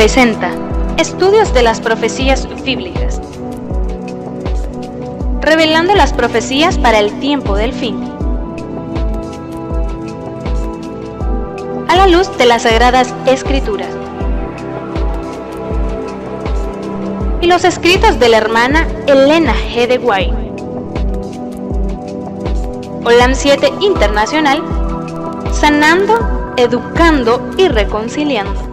presenta Estudios de las Profecías Bíblicas, revelando las profecías para el tiempo del fin, a la luz de las Sagradas Escrituras y los escritos de la hermana Elena G. de White. Olam 7 Internacional, sanando, educando y reconciliando.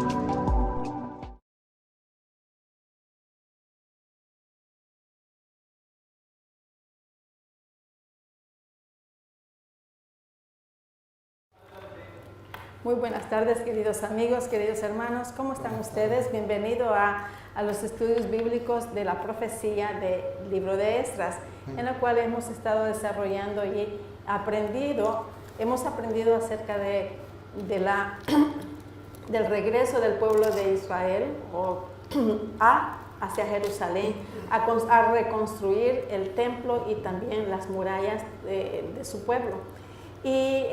Muy buenas tardes, queridos amigos, queridos hermanos. ¿Cómo están ustedes? Bienvenido a los estudios bíblicos de la profecía del libro de Esdras, en el cual hemos estado desarrollando y hemos aprendido acerca del regreso del pueblo de Israel hacia Jerusalén, a reconstruir el templo y también las murallas de su pueblo. Y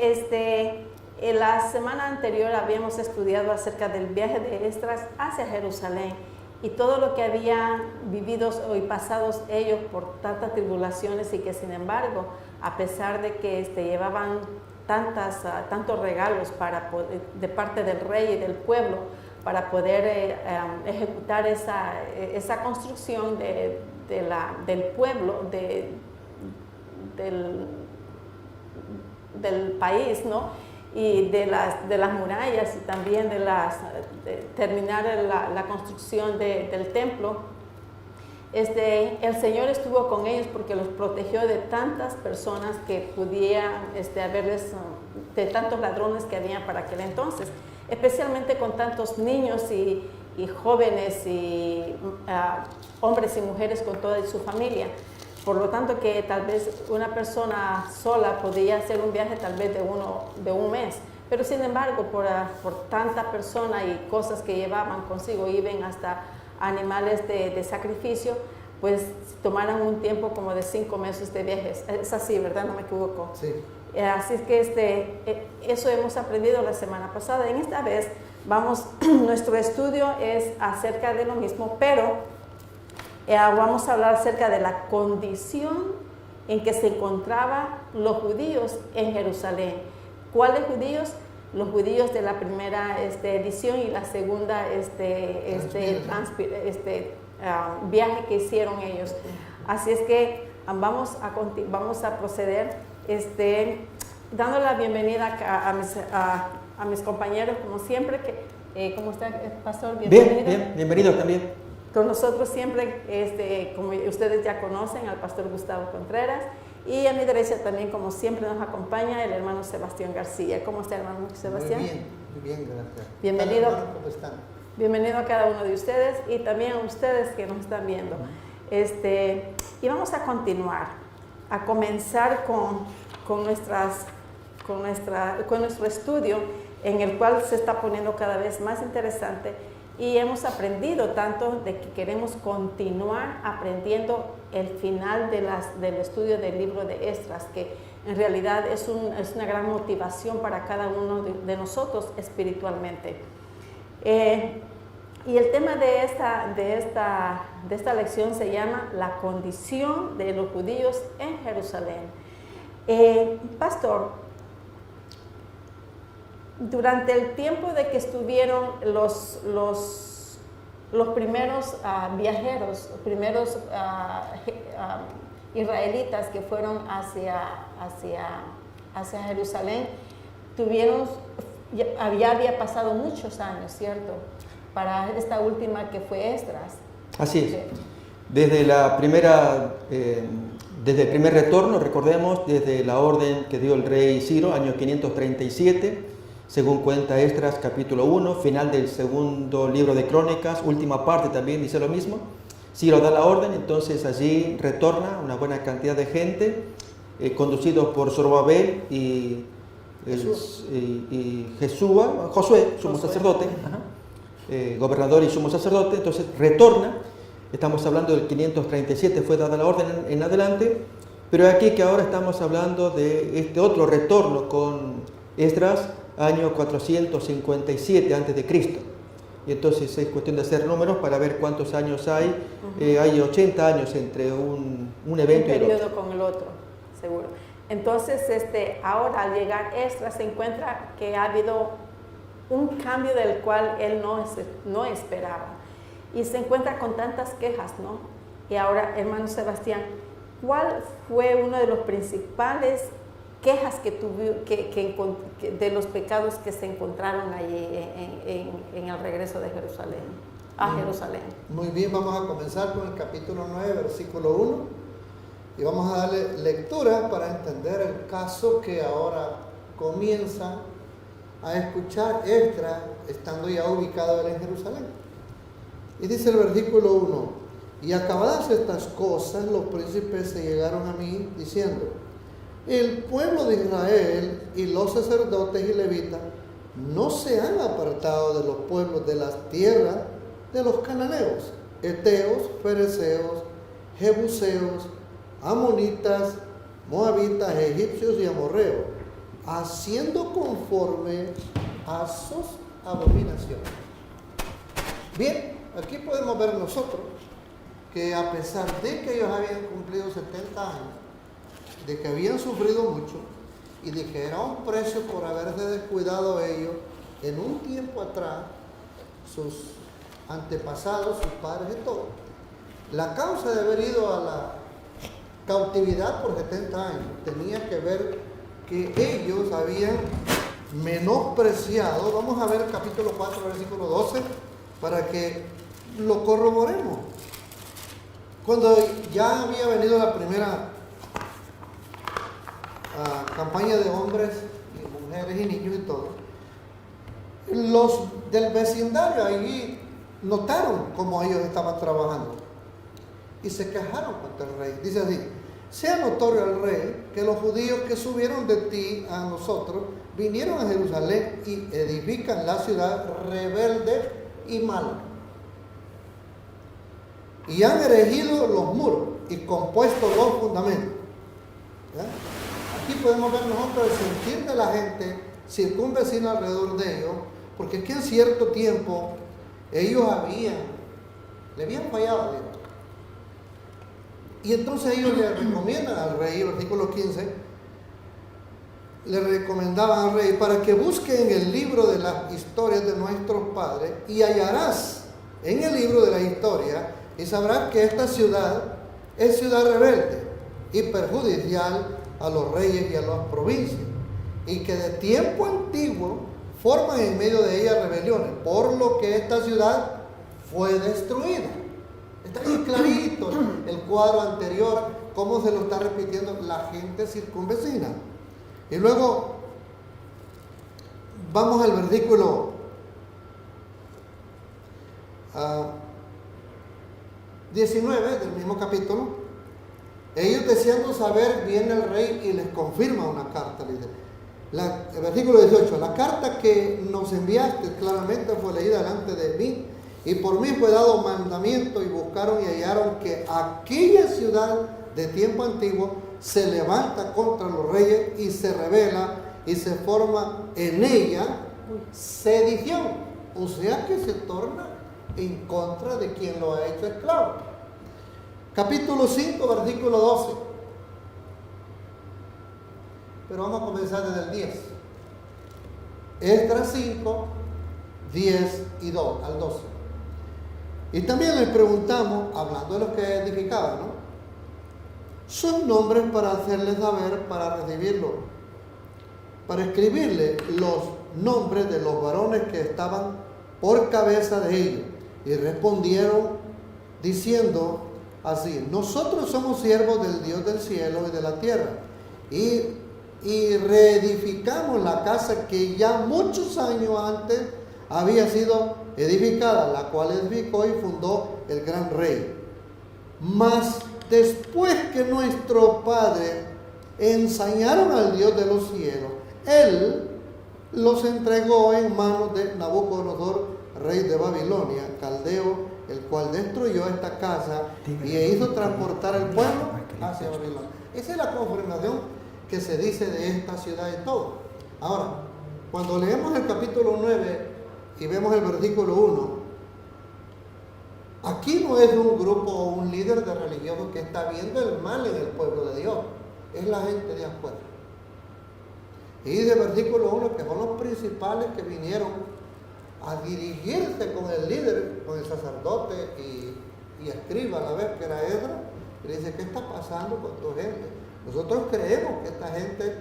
en la semana anterior habíamos estudiado acerca del viaje de Esdras hacia Jerusalén y todo lo que habían vivido y pasado ellos por tantas tribulaciones, y que sin embargo, a pesar de que llevaban tantos regalos de parte del rey y del pueblo para poder ejecutar esa construcción del pueblo, del país, ¿no? Y de las murallas, y también de terminar la construcción del templo. El Señor estuvo con ellos porque los protegió de tantas personas que pudieran de tantos ladrones que había para aquel entonces, especialmente con tantos niños y jóvenes y hombres y mujeres con toda su familia. Por lo tanto, que tal vez una persona sola podía hacer un viaje tal vez de un mes, pero sin embargo, por tanta persona y cosas que llevaban consigo, iban hasta animales de sacrificio, pues tomaron un tiempo como de 5 meses de viajes. Es así, ¿verdad? No me equivoco. Sí. Así es que eso hemos aprendido la semana pasada. En esta vez nuestro estudio es acerca de lo mismo, pero vamos a hablar acerca de la condición en que se encontraban los judíos en Jerusalén. ¿Cuáles judíos? Los judíos de la primera edición y la segunda viaje que hicieron ellos. Así es que vamos a proceder dando la bienvenida a mis compañeros, como siempre. ¿Cómo está, Pastor? Bienvenido. Bien, bienvenido también. Con nosotros siempre, como ustedes ya conocen, al Pastor Gustavo Contreras, y a mi derecha también, como siempre, nos acompaña el hermano Sebastián García. ¿Cómo está, hermano Sebastián? Muy bien, gracias. Bienvenido. Hola, ¿cómo están? Bienvenido a cada uno de ustedes y también a ustedes que nos están viendo. Y vamos a comenzar con nuestro estudio, en el cual se está poniendo cada vez más interesante. Y hemos aprendido tanto de que queremos continuar aprendiendo el final del estudio del libro de Esdras, que en realidad es una gran motivación para cada uno de nosotros espiritualmente. Y el tema de esta lección se llama la condición de los judíos en Jerusalén. Pastor, durante el tiempo de que estuvieron los primeros viajeros, los primeros israelitas que fueron hacia Jerusalén, ya había pasado muchos años, ¿cierto? Para esta última que fue Esdras. Así es. Desde el primer retorno, recordemos, desde la orden que dio el rey Ciro, año 537, según cuenta Esdras capítulo 1, final del segundo libro de Crónicas, última parte también dice lo mismo. Ciro da la orden, entonces allí retorna una buena cantidad de gente, conducidos por Zorobabel y Josué, sumo sacerdote, gobernador y sumo sacerdote. Entonces retorna, estamos hablando del 537, fue dada la orden en adelante, pero aquí que ahora estamos hablando de este otro retorno con Esdras, año 457 a.C. y entonces es cuestión de hacer números para ver cuántos años hay. Hay 80 años entre un evento y el periodo otro. con el otro, seguro. Entonces, ahora al llegar Esdras se encuentra que ha habido un cambio del cual él no esperaba. Y se encuentra con tantas quejas, ¿no? Y ahora, hermano Sebastián, ¿cuál fue uno de los principales quejas que de los pecados que se encontraron allí en el regreso de Jerusalén, a Jerusalén? Muy bien, vamos a comenzar con el capítulo 9, versículo 1, y vamos a darle lectura para entender el caso que ahora comienza a escuchar Esdras, estando ya ubicado él en Jerusalén. Y dice el versículo 1: y acabadas estas cosas, los príncipes se llegaron a mí diciendo: el pueblo de Israel y los sacerdotes y levitas no se han apartado de los pueblos de las tierras de los cananeos, heteos, fereceos, jebuseos, amonitas, moabitas, egipcios y amorreos, haciendo conforme a sus abominaciones. Bien, aquí podemos ver nosotros que a pesar de que ellos habían cumplido 70 años, de que habían sufrido mucho y de que era un precio por haberse descuidado ellos en un tiempo atrás, sus antepasados, sus padres y todo, la causa de haber ido a la cautividad por 70 años tenía que ver que ellos habían menospreciado. Vamos a ver el capítulo 4, versículo 12, para que lo corroboremos. Cuando ya había venido la primera campaña de hombres y mujeres y niños y todo, los del vecindario allí notaron cómo ellos estaban trabajando y se quejaron contra el rey. Dice así: sea notorio al rey que los judíos que subieron de ti a nosotros vinieron a Jerusalén y edifican la ciudad rebelde y mala, y han erigido los muros y compuesto los fundamentos. ¿Ya? Aquí podemos ver nosotros el sentir de la gente circunvecina alrededor de ellos, porque aquí en cierto tiempo ellos le habían fallado a Dios. Y entonces ellos le recomiendan al rey, versículo 15, le recomendaban al rey para que busque en el libro de las historias de nuestros padres, y hallarás en el libro de la historia y sabrás que esta ciudad es ciudad rebelde y perjudicial a los reyes y a las provincias, y que de tiempo antiguo forman en medio de ella rebeliones, por lo que esta ciudad fue destruida. Está ahí clarito el cuadro anterior, cómo se lo está repitiendo la gente circunvecina. Y luego vamos al versículo 19 del mismo capítulo. Ellos deseando saber, viene el rey y les confirma una carta. El versículo 18: la carta que nos enviaste claramente fue leída delante de mí, y por mí fue dado mandamiento, y buscaron y hallaron que aquella ciudad de tiempo antiguo se levanta contra los reyes y se rebela, y se forma en ella sedición, o sea que se torna en contra de quien lo ha hecho esclavo. Capítulo 5, versículo 12. Pero vamos a comenzar desde el 10. Esdras 5, 10 y 2 al 12. Y también les preguntamos, hablando de los que edificaban, ¿no?, sus nombres para hacerles saber, para recibirlo, para escribirle los nombres de los varones que estaban por cabeza de ellos. Y respondieron diciendo así: nosotros somos siervos del Dios del cielo y de la tierra, y reedificamos la casa que ya muchos años antes había sido edificada, la cual edificó y fundó el gran rey. Mas después que nuestros padres ensañaron al Dios de los cielos, él los entregó en manos de Nabucodonosor, rey de Babilonia, caldeo, el cual destruyó esta casa y hizo transportar el pueblo hacia Babilonia. Esa es la confirmación que se dice de esta ciudad y todo. Ahora, cuando leemos el capítulo 9 y vemos el versículo 1, Aquí no es un grupo o un líder de religioso que está viendo el mal en el pueblo de Dios, es la gente de afuera. Y dice el versículo 1 que son los principales que vinieron a dirigirse con el líder, con el sacerdote y escriba a la vez, que era Esdras, y le dice: ¿qué está pasando con tu gente? Nosotros creemos que esta gente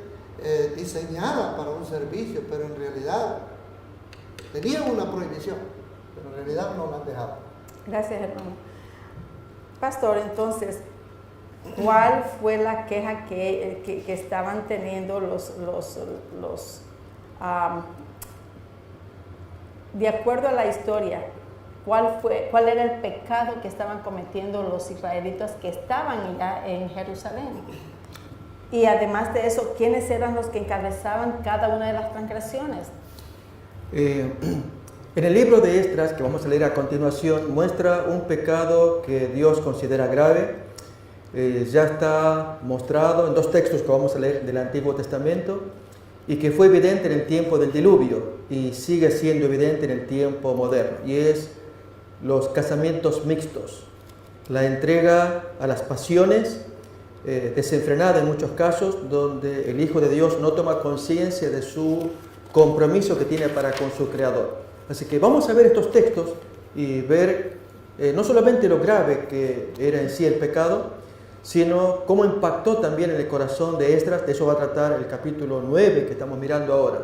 diseñada para un servicio, pero en realidad tenían una prohibición, pero en realidad no la han dejado. Gracias, hermano. Pastor, entonces, ¿cuál fue la queja que estaban teniendo de acuerdo a la historia? ¿Cuál era el pecado que estaban cometiendo los israelitas que estaban ya en Jerusalén? Y además de eso, ¿quiénes eran los que encabezaban cada una de las transgresiones? En el libro de Esdras, que vamos a leer a continuación, muestra un pecado que Dios considera grave. Ya está mostrado en dos textos que vamos a leer del Antiguo Testamento, y que fue evidente en el tiempo del diluvio y sigue siendo evidente en el tiempo moderno, y es los casamientos mixtos, la entrega a las pasiones desenfrenada en muchos casos, donde el Hijo de Dios no toma conciencia de su compromiso que tiene para con su Creador. Así que vamos a ver estos textos y ver no solamente lo grave que era en sí el pecado, sino cómo impactó también en el corazón de Esdras. De eso va a tratar el capítulo 9 que estamos mirando ahora.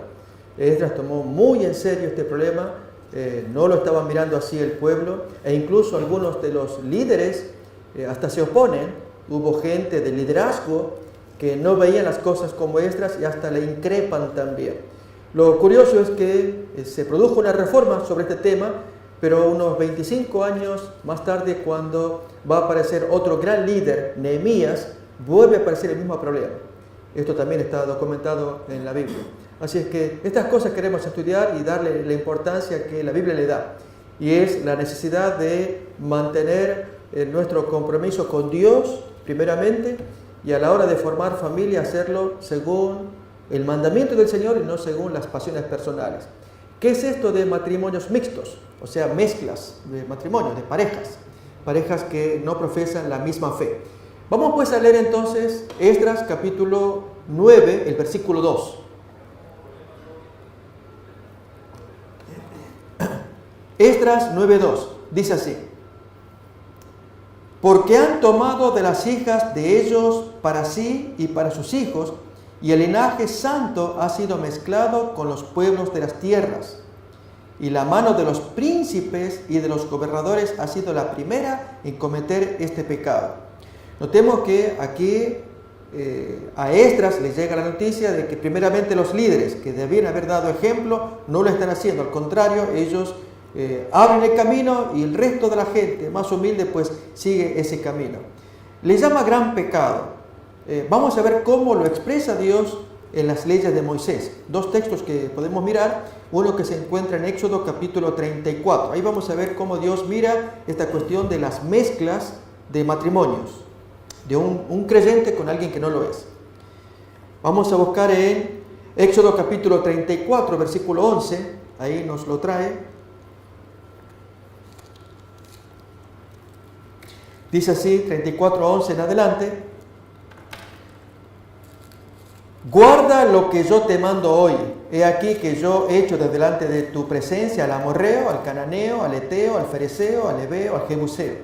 Esdras tomó muy en serio este problema, no lo estaba mirando así el pueblo, e incluso algunos de los líderes hasta se oponen. Hubo gente de liderazgo que no veían las cosas como Esdras y hasta le increpan también. Lo curioso es que se produjo una reforma sobre este tema, pero unos 25 años más tarde, cuando va a aparecer otro gran líder, Nehemías, vuelve a aparecer el mismo problema. Esto también está documentado en la Biblia. Así es que estas cosas queremos estudiar y darle la importancia que la Biblia le da. Y es la necesidad de mantener nuestro compromiso con Dios, primeramente, y a la hora de formar familia, hacerlo según el mandamiento del Señor y no según las pasiones personales. ¿Qué es esto de matrimonios mixtos? O sea, mezclas de matrimonios, de parejas que no profesan la misma fe. Vamos pues a leer entonces Esdras capítulo 9, el versículo 2. Esdras 9:2 dice así: porque han tomado de las hijas de ellos para sí y para sus hijos, y el linaje santo ha sido mezclado con los pueblos de las tierras, y la mano de los príncipes y de los gobernadores ha sido la primera en cometer este pecado. Notemos que aquí a Esdras les llega la noticia de que primeramente los líderes que debían haber dado ejemplo no lo están haciendo, al contrario, ellos abren el camino y el resto de la gente más humilde pues sigue ese camino. Le llama gran pecado. Vamos a ver cómo lo expresa Dios en las leyes de Moisés. Dos textos que podemos mirar, uno que se encuentra en Éxodo capítulo 34. Ahí vamos a ver cómo Dios mira esta cuestión de las mezclas de matrimonios, de un creyente con alguien que no lo es. Vamos a buscar en Éxodo capítulo 34, versículo 11, ahí nos lo trae. Dice así, 34:11 en adelante: guarda lo que yo te mando hoy. He aquí que yo he hecho de delante de tu presencia al amorreo, al cananeo, al eteo, al fereceo, al heveo, al jebuseo.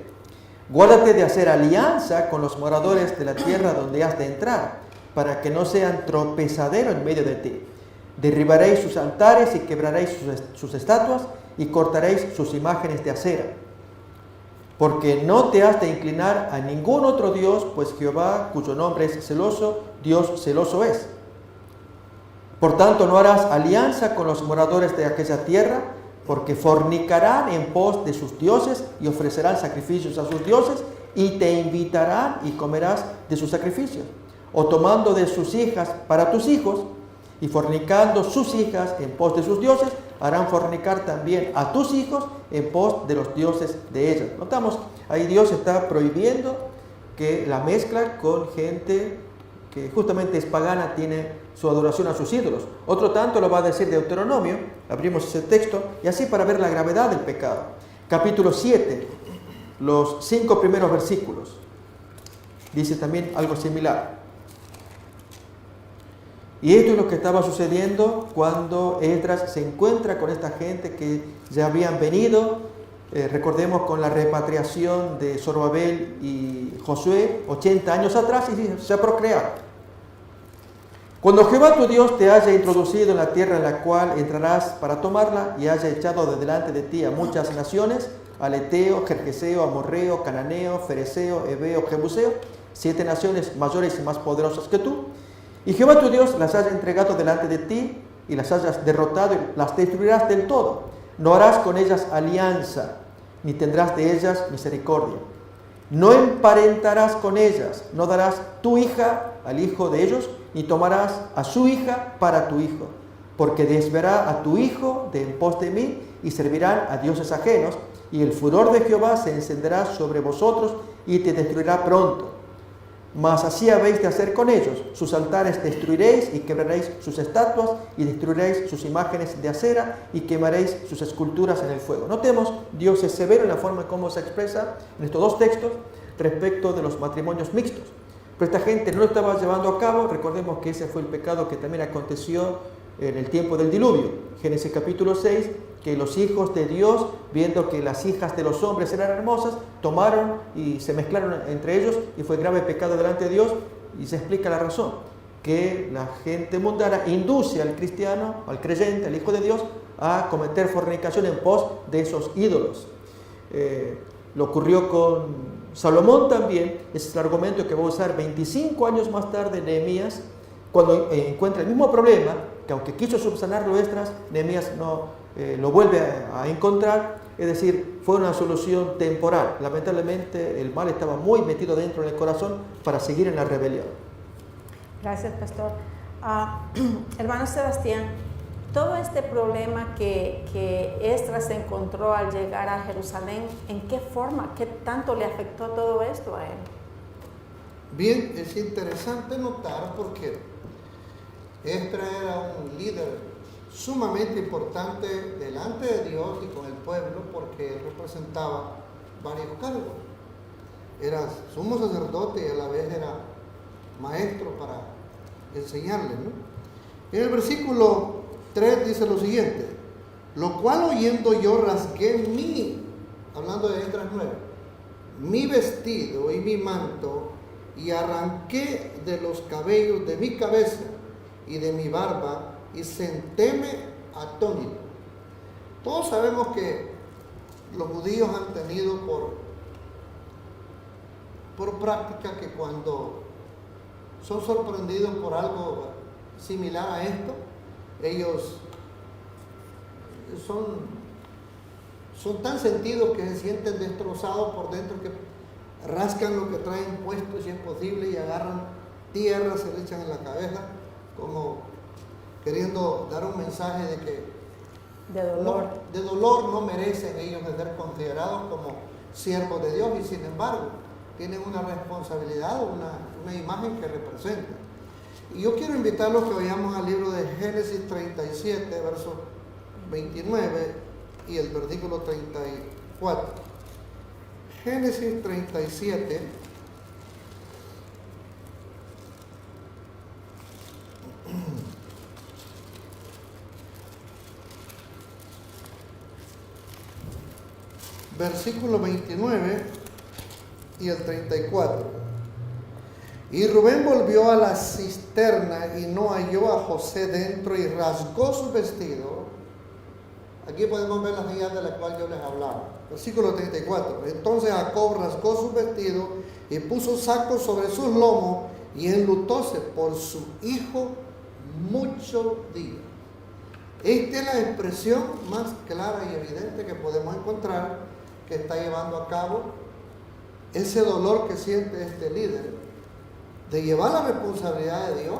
Guárdate de hacer alianza con los moradores de la tierra donde has de entrar, para que no sean tropezadero en medio de ti. Derribaréis sus altares y quebraréis sus estatuas y cortaréis sus imágenes de acera. Porque no te has de inclinar a ningún otro Dios, pues Jehová, cuyo nombre es celoso, Dios celoso es. Por tanto, no harás alianza con los moradores de aquella tierra, porque fornicarán en pos de sus dioses y ofrecerán sacrificios a sus dioses, y te invitarán y comerás de sus sacrificios. O tomando de sus hijas para tus hijos, y fornicando sus hijas en pos de sus dioses, harán fornicar también a tus hijos en pos de los dioses de ellas. Notamos, ahí Dios está prohibiendo que la mezcla con gente que justamente es pagana, tiene su adoración a sus ídolos. Otro tanto lo va a decir Deuteronomio, abrimos ese texto, y así para ver la gravedad del pecado. Capítulo 7, los 5 primeros versículos. Dice también algo similar. Y esto es lo que estaba sucediendo cuando Esdras se encuentra con esta gente que ya habían venido, recordemos, con la repatriación de Zorobabel y Josué 80 años atrás, y se procrearon. Cuando Jehová tu Dios te haya introducido en la tierra en la cual entrarás para tomarla y haya echado de delante de ti a muchas naciones, al Eteo, Gergeseo, Amorreo, Cananeo, Fereceo, Heveo, Jebuseo, 7 naciones mayores y más poderosas que tú, y Jehová tu Dios las haya entregado delante de ti y las hayas derrotado y las destruirás del todo. No harás con ellas alianza, ni tendrás de ellas misericordia. No emparentarás con ellas, no darás tu hija al hijo de ellos, ni tomarás a su hija para tu hijo, porque desverá a tu hijo de en pos de mí y servirán a dioses ajenos, y el furor de Jehová se encenderá sobre vosotros y te destruirá pronto. Mas así habéis de hacer con ellos: sus altares destruiréis y quebraréis sus estatuas y destruiréis sus imágenes de acera y quemaréis sus esculturas en el fuego. Notemos, Dios es severo en la forma en cómo se expresa en estos 2 textos respecto de los matrimonios mixtos. Pero esta gente no lo estaba llevando a cabo. Recordemos que ese fue el pecado que también aconteció en el tiempo del diluvio. Génesis capítulo 6, que los hijos de Dios, viendo que las hijas de los hombres eran hermosas, tomaron y se mezclaron entre ellos, y fue grave pecado delante de Dios. Y se explica la razón, que la gente mundana induce al cristiano, al creyente, al hijo de Dios, a cometer fornicación en pos de esos ídolos. Lo ocurrió con Salomón también. Ese es el argumento que va a usar 25 años más tarde Nehemías, cuando encuentra el mismo problema, que aunque quiso subsanarlo Esdras, Nehemías no lo vuelve a encontrar. Es decir, fue una solución temporal. Lamentablemente el mal estaba muy metido dentro del corazón para seguir en la rebelión. Gracias, pastor. Hermano Sebastián, todo este problema que Esdras encontró al llegar a Jerusalén, ¿en qué forma, qué tanto le afectó todo esto a él? Bien, es interesante notar porque Esdras era un líder sumamente importante delante de Dios y con el pueblo, porque él representaba varios cargos. Era sumo sacerdote y a la vez era maestro para enseñarle, ¿no? En el versículo 3 dice lo siguiente: lo cual oyendo yo rasgué hablando de Esdras 9, mi vestido y mi manto, y arranqué de los cabellos de mi cabeza y de mi barba, y sentéme atónito. Todos sabemos que los judíos han tenido por práctica que cuando son sorprendidos por algo similar a esto, ellos son tan sentidos que se sienten destrozados por dentro, que rascan lo que traen puesto si es posible y agarran tierra, se le echan en la cabeza, como queriendo dar un mensaje de que de dolor no merecen ellos de ser considerados como siervos de Dios, y sin embargo tienen una responsabilidad, una imagen que representa. Y yo quiero invitarlos que vayamos al libro de Génesis 37, verso 29 y el versículo 34. Génesis 37, versículo 29 y el 34. Y Rubén volvió a la cisterna y no halló a José dentro, y rasgó su vestido. Aquí podemos ver las guías de las cuales yo les hablaba. Versículo 34. Entonces Jacob rasgó su vestido y puso saco sobre sus lomos y enlutóse por su hijo muchos días. Esta es la expresión más clara y evidente que podemos encontrar que está llevando a cabo ese dolor que siente este líder de llevar la responsabilidad de Dios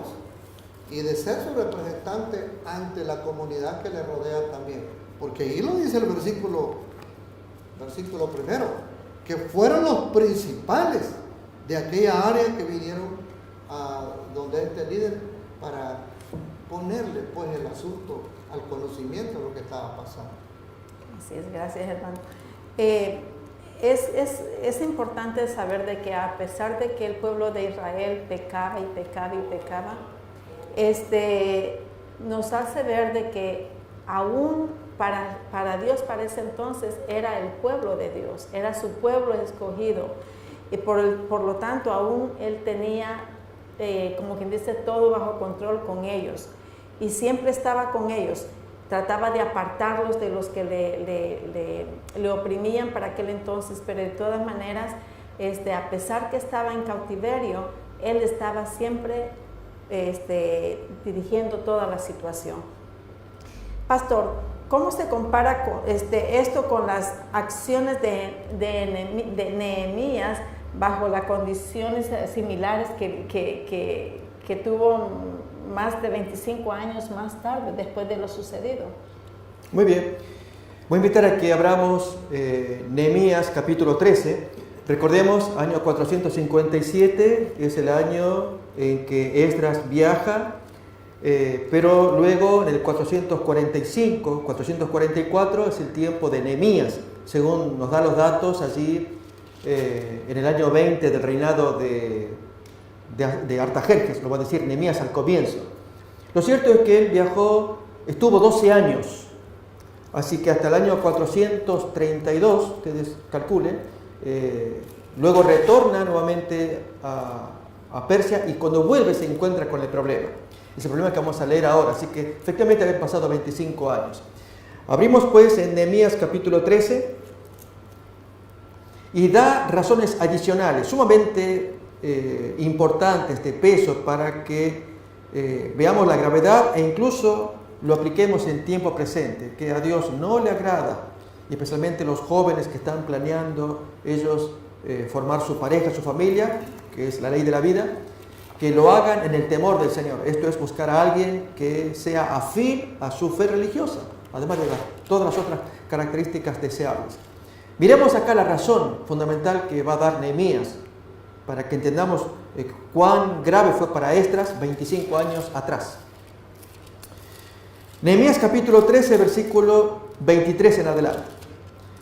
y de ser su representante ante la comunidad que le rodea también. Porque ahí lo dice el versículo primero, que fueron los principales de aquella área que vinieron a donde este líder para ponerle pues el asunto al conocimiento de lo que estaba pasando. Así es, gracias, hermano. es importante saber de que a pesar de que el pueblo de Israel pecaba y pecaba y pecaba, nos hace ver de que aún para Dios para ese entonces era el pueblo de Dios, era su pueblo escogido, y por lo tanto aún Él tenía, como quien dice, todo bajo control con ellos, y siempre estaba con ellos. Trataba de apartarlos de los que le oprimían para aquel entonces, pero de todas maneras, a pesar que estaba en cautiverio, Él estaba siempre dirigiendo toda la situación. Pastor, ¿cómo se compara esto con las acciones de Nehemías bajo las condiciones similares que tuvo más de 25 años más tarde, después de lo sucedido? Muy bien. Voy a invitar a que abramos Nehemías capítulo 13. Recordemos, año 457 es el año en que Esdras viaja, pero luego en el 445, 444 es el tiempo de Nehemías, según nos da los datos allí en el año 20 del reinado de Artajerjes, lo va a decir Nehemías al comienzo. Lo cierto es que él estuvo 12 años, así que hasta el año 432, ustedes calculen, luego retorna nuevamente a Persia, y cuando vuelve se encuentra con el problema. Ese problema que vamos a leer ahora, así que efectivamente habían pasado 25 años. Abrimos pues en Nehemías capítulo 13 y da razones adicionales, sumamente importantes, de peso, para que veamos la gravedad e incluso lo apliquemos en tiempo presente, que a Dios no le agrada, y especialmente los jóvenes que están planeando ellos formar su pareja, su familia, que es la ley de la vida, que lo hagan en el temor del Señor. Esto es buscar a alguien que sea afín a su fe religiosa, además de todas las otras características deseables. Miremos acá la razón fundamental que va a dar Nehemías, para que entendamos cuán grave fue para Esdras 25 años atrás. Nehemías capítulo 13, versículo 23 en adelante.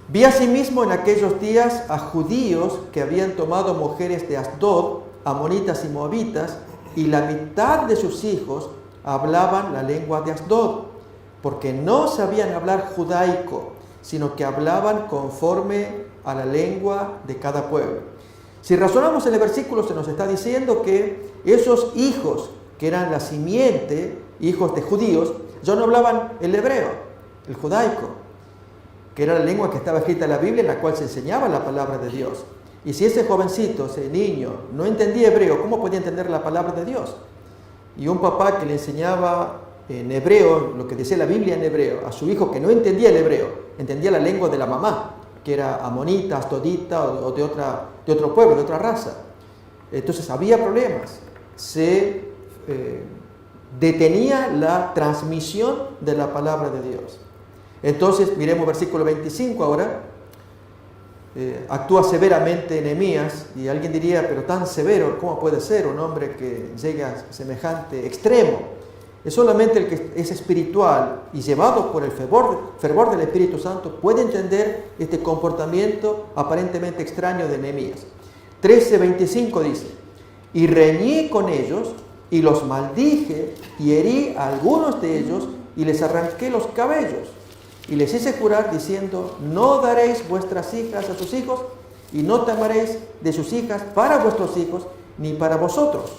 Vi asimismo en aquellos días a judíos que habían tomado mujeres de Asdod, amonitas y moabitas, y la mitad de sus hijos hablaban la lengua de Asdod, porque no sabían hablar judaico, sino que hablaban conforme a la lengua de cada pueblo. Si razonamos en el versículo, se nos está diciendo que esos hijos, que eran la simiente, hijos de judíos, ya no hablaban el hebreo, el judaico, que era la lengua que estaba escrita en la Biblia, en la cual se enseñaba la palabra de Dios. Y si ese jovencito, ese niño, no entendía hebreo, ¿cómo podía entender la palabra de Dios? Y un papá que le enseñaba en hebreo, lo que decía la Biblia en hebreo, a su hijo que no entendía el hebreo, entendía la lengua de la mamá, que era amonita, astodita o de otro pueblo, de otra raza. Entonces había problemas. Se detenía la transmisión de la palabra de Dios. Entonces, miremos versículo 25 ahora. Actúa severamente Nehemías, y alguien diría, pero tan severo, ¿cómo puede ser un hombre que llega a semejante extremo? Es solamente el que es espiritual y llevado por el fervor del Espíritu Santo puede entender este comportamiento aparentemente extraño de Nehemías. 13:25 dice: y reñí con ellos y los maldije y herí a algunos de ellos y les arranqué los cabellos y les hice jurar diciendo: no daréis vuestras hijas a sus hijos y no tomaréis de sus hijas para vuestros hijos ni para vosotros.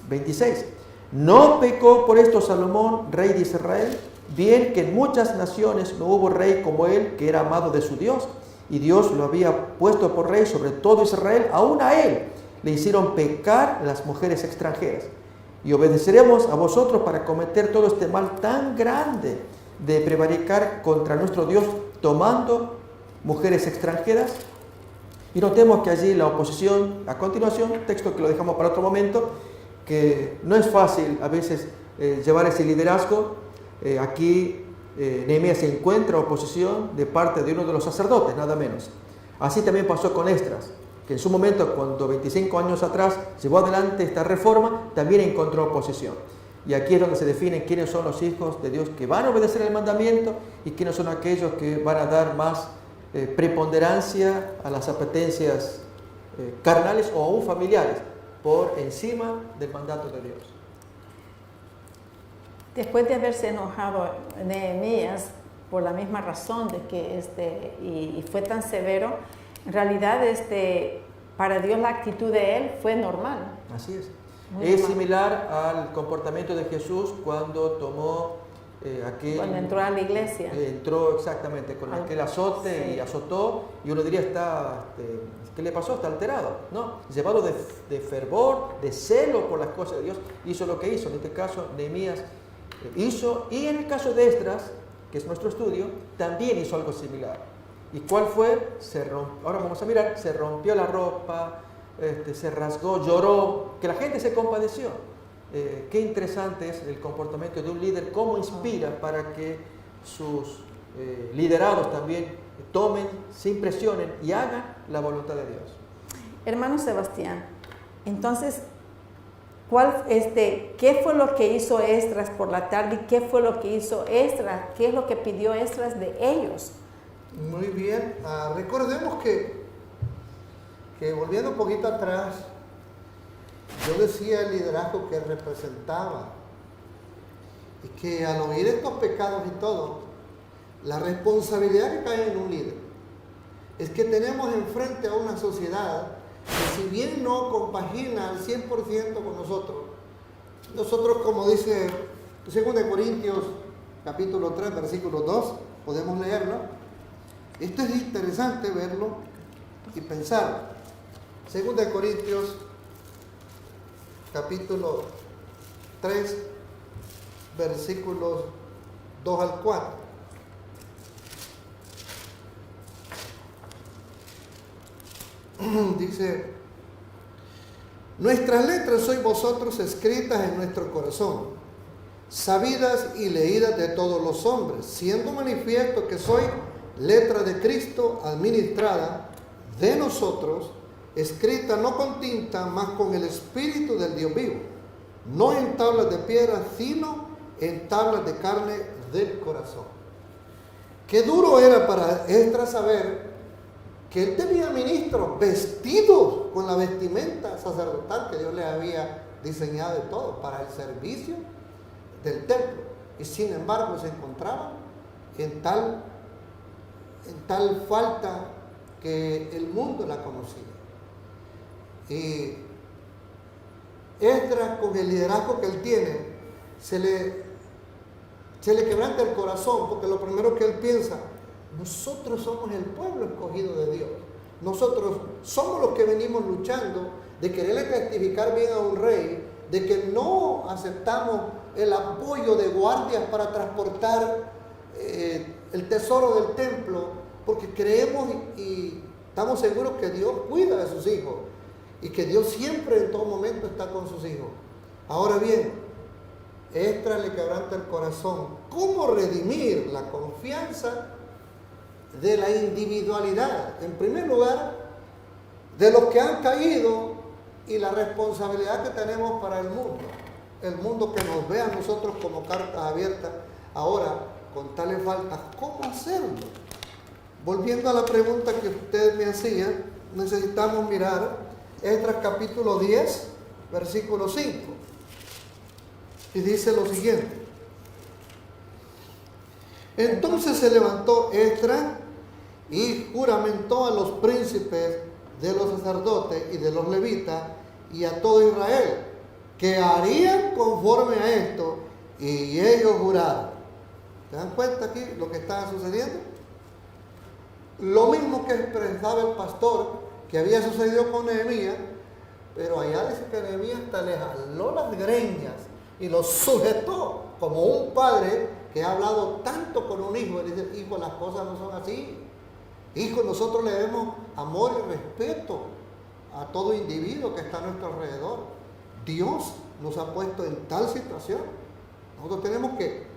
26. ¿No pecó por esto Salomón, rey de Israel? Bien que en muchas naciones no hubo rey como él, que era amado de su Dios, y Dios lo había puesto por rey sobre todo Israel. Aún a él le hicieron pecar las mujeres extranjeras. Y obedeceremos a vosotros para cometer todo este mal tan grande de prevaricar contra nuestro Dios tomando mujeres extranjeras. Y notemos que allí la oposición, a continuación, texto que lo dejamos para otro momento, que no es fácil a veces llevar ese liderazgo. Aquí Nehemías encuentra oposición de parte de uno de los sacerdotes, nada menos. Así también pasó con Esdras, que en su momento, cuando 25 años atrás llevó adelante esta reforma, también encontró oposición. Y aquí es donde se definen quiénes son los hijos de Dios que van a obedecer el mandamiento y quiénes son aquellos que van a dar más preponderancia a las apetencias carnales o aún familiares por encima del mandato de Dios. Después de haberse enojado Nehemías por la misma razón de que y fue tan severo, en realidad para Dios la actitud de él fue normal. Así es. Muy Es normal. similar al comportamiento de Jesús cuando tomó Cuando entró a la iglesia. entró exactamente con aquel azote Sí. y azotó, y uno diría, ¿qué le pasó? Está alterado. No, llevado de fervor, de celo por las cosas de Dios, hizo lo que hizo. En este caso, Nehemías hizo, y en el caso de Esdras, que es nuestro estudio, también hizo algo similar. ¿Y cuál fue? Ahora vamos a mirar, se rompió la ropa, se rasgó, lloró, que la gente se compadeció. Qué interesante es el comportamiento de un líder, cómo inspira para que sus liderados también tomen, se impresionen y hagan la voluntad de Dios. Hermano Sebastián, entonces, ¿qué fue lo que hizo Esdras por la tarde? ¿Qué fue lo que hizo Esdras? ¿Qué es lo que pidió Esdras de ellos? Muy bien, recordemos que volviendo un poquito atrás, yo decía el liderazgo que representaba, y que al oír estos pecados y todo, la responsabilidad que cae en un líder es que tenemos enfrente a una sociedad que, si bien no compagina al 100% con nosotros, como dice 2 Corintios capítulo 3 versículo 2, podemos leerlo. Esto es interesante verlo y pensar. 2 Corintios capítulo 3 versículos 2 al 4. Dice: nuestras letras sois vosotros escritas en nuestro corazón, sabidas y leídas de todos los hombres, siendo manifiesto que soy letra de Cristo, administrada de nosotros, escrita no con tinta, mas con el Espíritu del Dios vivo, no en tablas de piedra, sino en tablas de carne del corazón. Qué duro era para Esdras saber que él tenía ministros vestidos con la vestimenta sacerdotal que Dios le había diseñado de todo para el servicio del templo, y sin embargo se encontraban en tal falta que el mundo la conocía. Y Esdras, con el liderazgo que él tiene, se le quebranta el corazón, porque lo primero que él piensa: nosotros somos el pueblo escogido de Dios, nosotros somos los que venimos luchando de quererle testificar bien a un rey, de que no aceptamos el apoyo de guardias para transportar el tesoro del templo, porque creemos y estamos seguros que Dios cuida de sus hijos y que Dios siempre en todo momento está con sus hijos. Ahora bien, Esdras le quebranta el corazón. ¿Cómo redimir la confianza de la individualidad? En primer lugar, de los que han caído, y la responsabilidad que tenemos para el mundo que nos ve a nosotros como cartas abiertas. Ahora, con tales faltas, ¿cómo hacerlo? Volviendo a la pregunta que usted me hacía, necesitamos mirar Esdras capítulo 10, versículo 5. Y dice lo siguiente: entonces se levantó Esdras y juramentó a los príncipes de los sacerdotes y de los levitas y a todo Israel que harían conforme a esto, y ellos juraron. ¿Se dan cuenta aquí lo que estaba sucediendo? Lo mismo que expresaba el pastor que había sucedido con Nehemías, pero allá dice que Nehemías hasta le jaló las greñas y lo sujetó como un padre que ha hablado tanto con un hijo. Y dice: hijo, las cosas no son así. Hijo, nosotros le debemos amor y respeto a todo individuo que está a nuestro alrededor. Dios nos ha puesto en tal situación. Nosotros tenemos que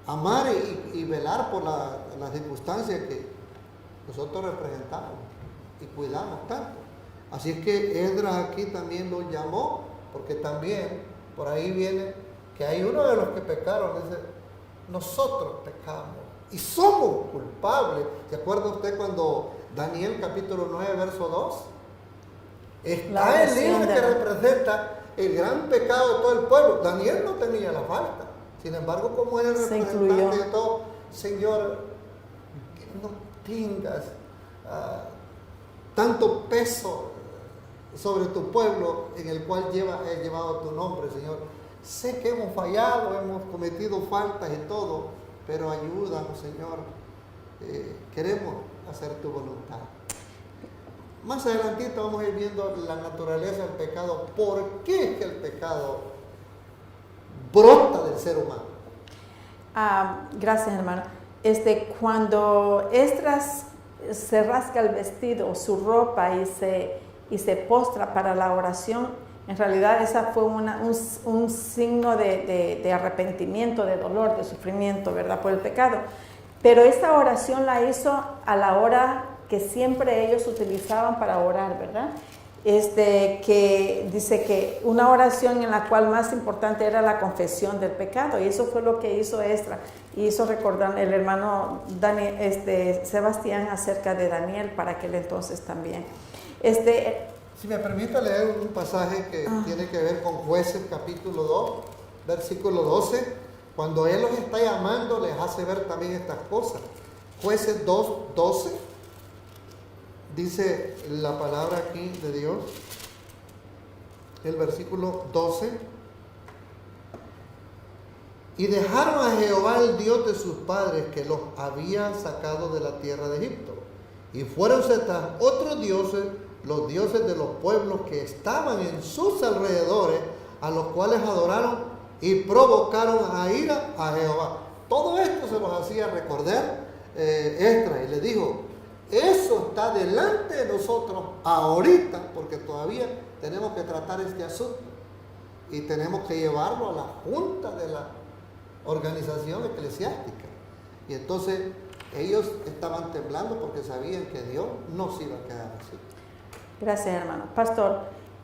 amar y velar por las circunstancias que nosotros representamos y cuidamos tanto. Así es que Esdras aquí también lo llamó, porque también por ahí viene que hay uno de los que pecaron, dice: nosotros pecamos y somos culpables. ¿Se acuerda usted cuando Daniel capítulo 9, verso 2? Está el libro que representa el gran pecado de todo el pueblo. Daniel no tenía la falta. Sin embargo, como era el representante de todo, Señor, que no tengas tanto peso sobre tu pueblo en el cual he llevado tu nombre, Señor. Sé que hemos fallado, hemos cometido faltas y todo, pero ayúdanos, Señor. Queremos hacer tu voluntad. Más adelantito vamos a ir viendo la naturaleza del pecado. ¿Por qué es que el pecado brota del ser humano? Gracias, hermano. Cuando Esdras se rasca el vestido, su ropa y se postra para la oración, en realidad esa fue un signo de arrepentimiento, de dolor, de sufrimiento, ¿verdad? Por el pecado. Pero esta oración la hizo a la hora que siempre ellos utilizaban para orar, ¿verdad? Que dice que una oración en la cual más importante era la confesión del pecado, y eso fue lo que hizo Esdras, y hizo recordar el hermano Sebastián acerca de Daniel para aquel entonces también. Si me permite leer un pasaje que tiene que ver con Jueces capítulo 2, versículo 12, cuando Él los está llamando les hace ver también estas cosas. Jueces 2, 12. Dice la palabra aquí de Dios, el versículo 12. Y dejaron a Jehová el Dios de sus padres que los había sacado de la tierra de Egipto. Y fuéronse tras otros dioses, los dioses de los pueblos que estaban en sus alrededores, a los cuales adoraron y provocaron a ira a Jehová. Todo esto se los hacía recordar Esdras y le dijo: eso está delante de nosotros ahorita, porque todavía tenemos que tratar este asunto y tenemos que llevarlo a la junta de la organización eclesiástica. Y entonces ellos estaban temblando porque sabían que Dios no se iba a quedar así. Gracias, hermano. Pastor,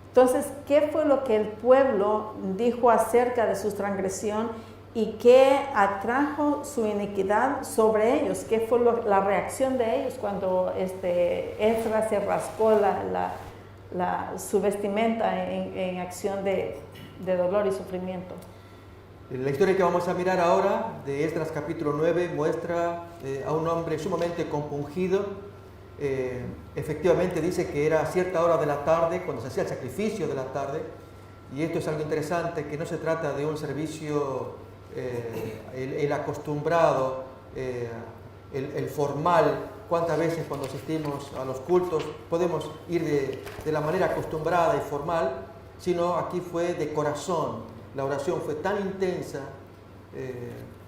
entonces, ¿qué fue lo que el pueblo dijo acerca de su transgresión y qué atrajo su iniquidad sobre ellos? ¿Qué fue la reacción de ellos cuando Esdras se rascó su vestimenta en acción de dolor y sufrimiento? La historia que vamos a mirar ahora de Esdras capítulo 9 muestra a un hombre sumamente compungido. Efectivamente dice que era a cierta hora de la tarde, cuando se hacía el sacrificio de la tarde, y esto es algo interesante, que no se trata de un servicio el acostumbrado, el formal. Cuántas veces cuando asistimos a los cultos podemos ir de la manera acostumbrada y formal, sino aquí fue de corazón. La oración fue tan intensa,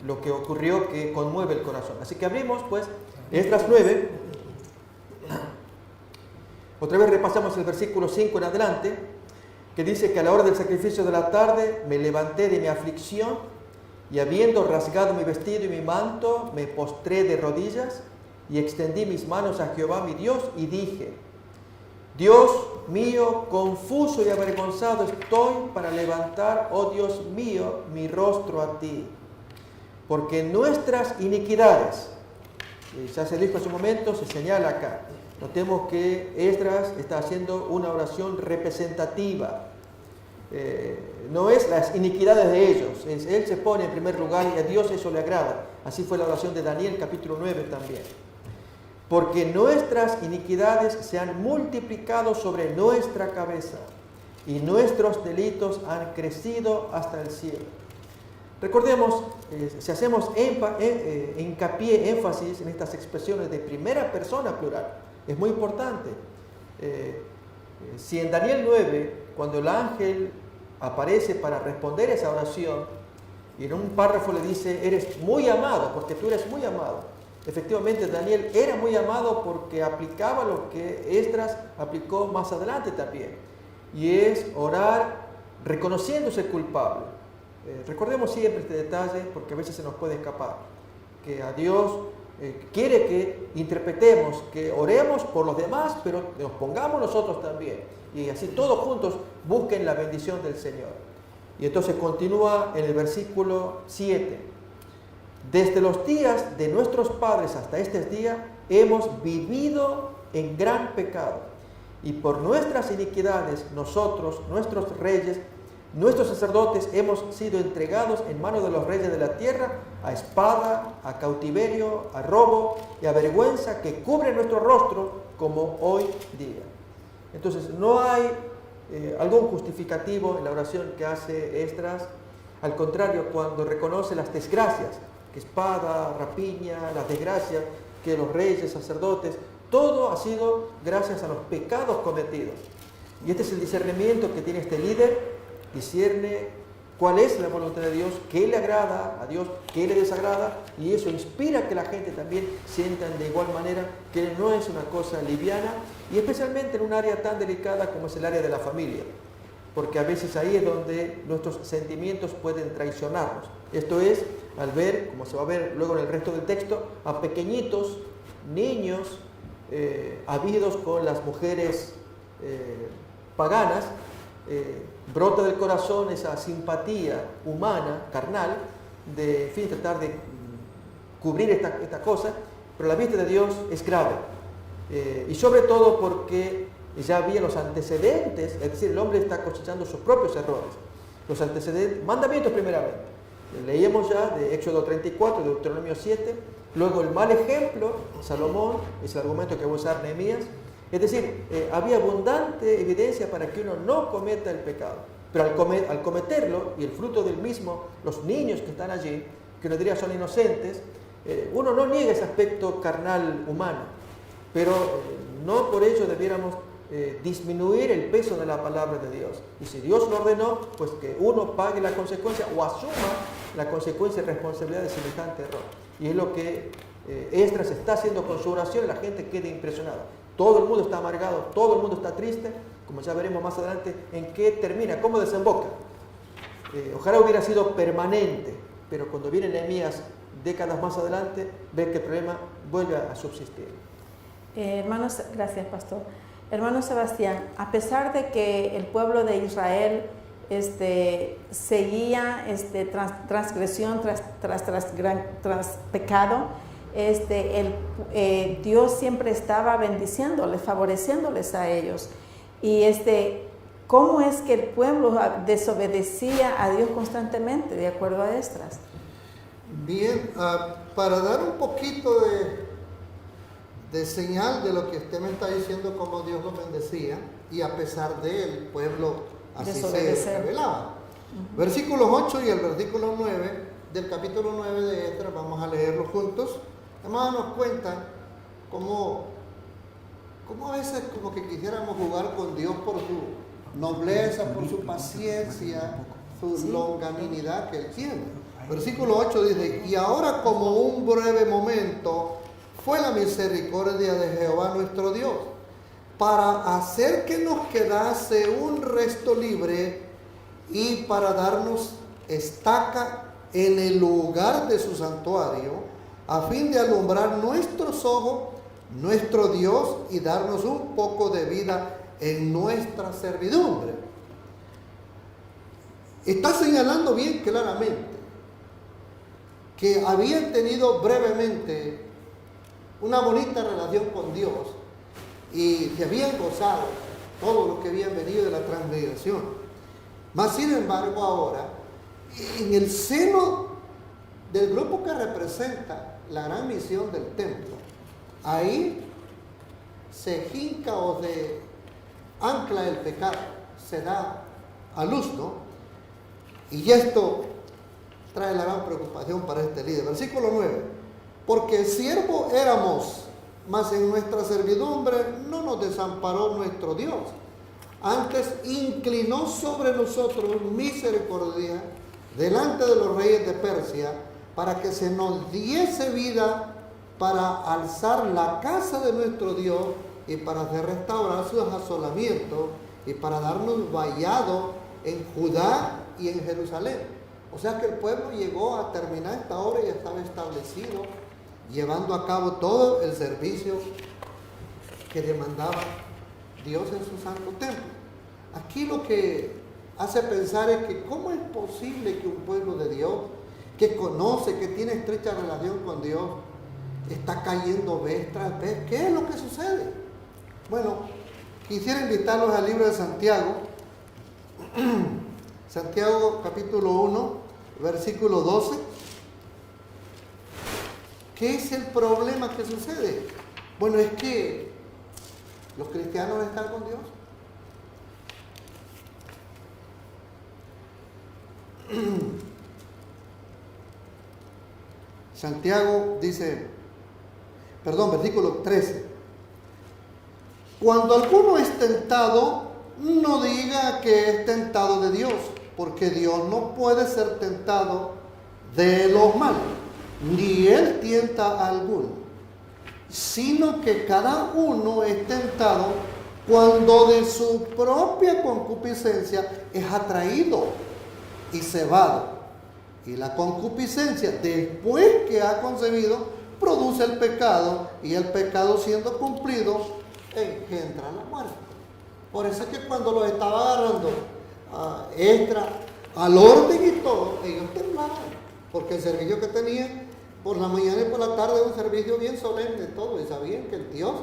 lo que ocurrió, que conmueve el corazón. Así que abrimos pues Esdras 9. Otra vez repasamos el versículo 5 en adelante, que dice que a la hora del sacrificio de la tarde me levanté de mi aflicción y habiendo rasgado mi vestido y mi manto, me postré de rodillas y extendí mis manos a Jehová mi Dios y dije: Dios mío, confuso y avergonzado estoy para levantar, oh Dios mío, mi rostro a ti. Porque nuestras iniquidades, ya se dijo hace un momento, se señala acá. Notemos que Esdras está haciendo una oración representativa. No es las iniquidades de ellos, él se pone en primer lugar y a Dios eso le agrada. Así fue la oración de Daniel capítulo 9 también. Porque nuestras iniquidades se han multiplicado sobre nuestra cabeza y nuestros delitos han crecido hasta el cielo. Recordemos, si hacemos hincapié, énfasis en estas expresiones de primera persona plural, es muy importante. Si en Daniel 9, cuando el ángel aparece para responder esa oración, y en un párrafo le dice: eres muy amado, porque tú eres muy amado. Efectivamente, Daniel era muy amado porque aplicaba lo que Esdras aplicó más adelante también, y es orar reconociéndose culpable. Recordemos siempre este detalle porque a veces se nos puede escapar, que a Dios quiere que interpretemos, que oremos por los demás, pero nos pongamos nosotros también, y así todos juntos busquen la bendición del Señor. Y entonces continúa en el versículo 7. desde los días de nuestros padres hasta este día, hemos vivido en gran pecado. Y por nuestras iniquidades, nosotros, nuestros reyes, nuestros sacerdotes, hemos sido entregados en manos de los reyes de la tierra, a espada, a cautiverio, a robo y a vergüenza que cubre nuestro rostro como hoy día. Entonces, no hay algún justificativo en la oración que hace Esdras. Al contrario, cuando reconoce las desgracias, que espada, rapiña, las desgracias que los reyes, sacerdotes, todo ha sido gracias a los pecados cometidos. Y este es el discernimiento que tiene este líder. Discierne cuál es la voluntad de Dios, qué le agrada a Dios, qué le desagrada, y eso inspira que la gente también sientan de igual manera que no es una cosa liviana, y especialmente en un área tan delicada como es el área de la familia, porque a veces ahí es donde nuestros sentimientos pueden traicionarnos. Esto es, al ver, como se va a ver luego en el resto del texto, a pequeñitos, niños, habidos con las mujeres paganas, brota del corazón esa simpatía humana, carnal, de en fin, tratar de cubrir esta cosa, pero la vista de Dios es grave. Y sobre todo porque ya había los antecedentes, es decir, el hombre está cosechando sus propios errores. Los antecedentes, mandamientos primeramente. Leíamos ya de Éxodo 34, de Deuteronomio 7, luego el mal ejemplo, Salomón, es el argumento que va a usar Nehemías. Es decir, había abundante evidencia para que uno no cometa el pecado. Pero al cometerlo, y el fruto del mismo, los niños que están allí, que uno diría son inocentes, uno no niega ese aspecto carnal humano. Pero no por ello debiéramos disminuir el peso de la palabra de Dios. Y si Dios lo ordenó, pues que uno pague la consecuencia o asuma la consecuencia y responsabilidad de semejante error. Y es lo que Esdras está haciendo con su oración y la gente queda impresionada. Todo el mundo está amargado, todo el mundo está triste, como ya veremos más adelante en qué termina, cómo desemboca. Ojalá hubiera sido permanente, pero cuando viene Nehemías décadas más adelante, ve que el problema vuelve a subsistir. Hermanos, gracias, pastor. Hermano Sebastián, a pesar de que el pueblo de Israel seguía transgresión tras pecado, Dios siempre estaba bendiciéndoles, favoreciéndoles a ellos. Y ¿cómo es que el pueblo desobedecía a Dios constantemente, de acuerdo a Esdras? Bien, para dar un poquito de señal de lo que usted me está diciendo, cómo Dios los bendecía, y a pesar de él, el pueblo así se rebelaba. Versículos 8 y el versículo 9 del capítulo 9 de Esdras, vamos a leerlo juntos. Vamos a darnos cuenta cómo a veces como que quisiéramos jugar con Dios por su nobleza, por su paciencia, su longanimidad que Él tiene. Versículo 8 dice, y ahora como un breve momento fue la misericordia de Jehová nuestro Dios, para hacer que nos quedase un resto libre y para darnos estaca en el lugar de su santuario, a fin de alumbrar nuestros ojos, nuestro Dios, y darnos un poco de vida en nuestra servidumbre. Está señalando bien claramente que habían tenido brevemente una bonita relación con Dios y que habían gozado todo lo que habían venido de la transmigración. Mas sin embargo ahora, en el seno del grupo que representa la gran misión del templo, ahí se jinca o se ancla el pecado, se da a luz, ¿no? Y esto trae la gran preocupación para este líder. Versículo 9, porque siervo éramos, mas en nuestra servidumbre no nos desamparó nuestro Dios, antes inclinó sobre nosotros misericordia delante de los reyes de Persia, para que se nos diese vida para alzar la casa de nuestro Dios y para hacer restaurar sus asolamientos y para darnos vallado en Judá y en Jerusalén. O sea que el pueblo llegó a terminar esta obra y estaba establecido, llevando a cabo todo el servicio que demandaba Dios en su santo templo. Aquí lo que hace pensar es que cómo es posible que un pueblo de Dios que conoce, que tiene estrecha relación con Dios, está cayendo vez tras vez. ¿Qué es lo que sucede? Bueno, quisiera invitarlos al libro de Santiago. Santiago capítulo 1, versículo 12. ¿Qué es el problema que sucede? Bueno, es que los cristianos están con Dios. Santiago dice, versículo 13. Cuando alguno es tentado, no diga que es tentado de Dios, porque Dios no puede ser tentado de los malos, ni Él tienta a alguno, sino que cada uno es tentado cuando de su propia concupiscencia es atraído y cebado. Y la concupiscencia, después que ha concebido, produce el pecado, y el pecado siendo cumplido, engendra la muerte. Por eso es que cuando los estaba agarrando Esdras al orden y todo, ellos temblaban, porque el servicio que tenían por la mañana y por la tarde era un servicio bien solemne todo, y sabían que el Dios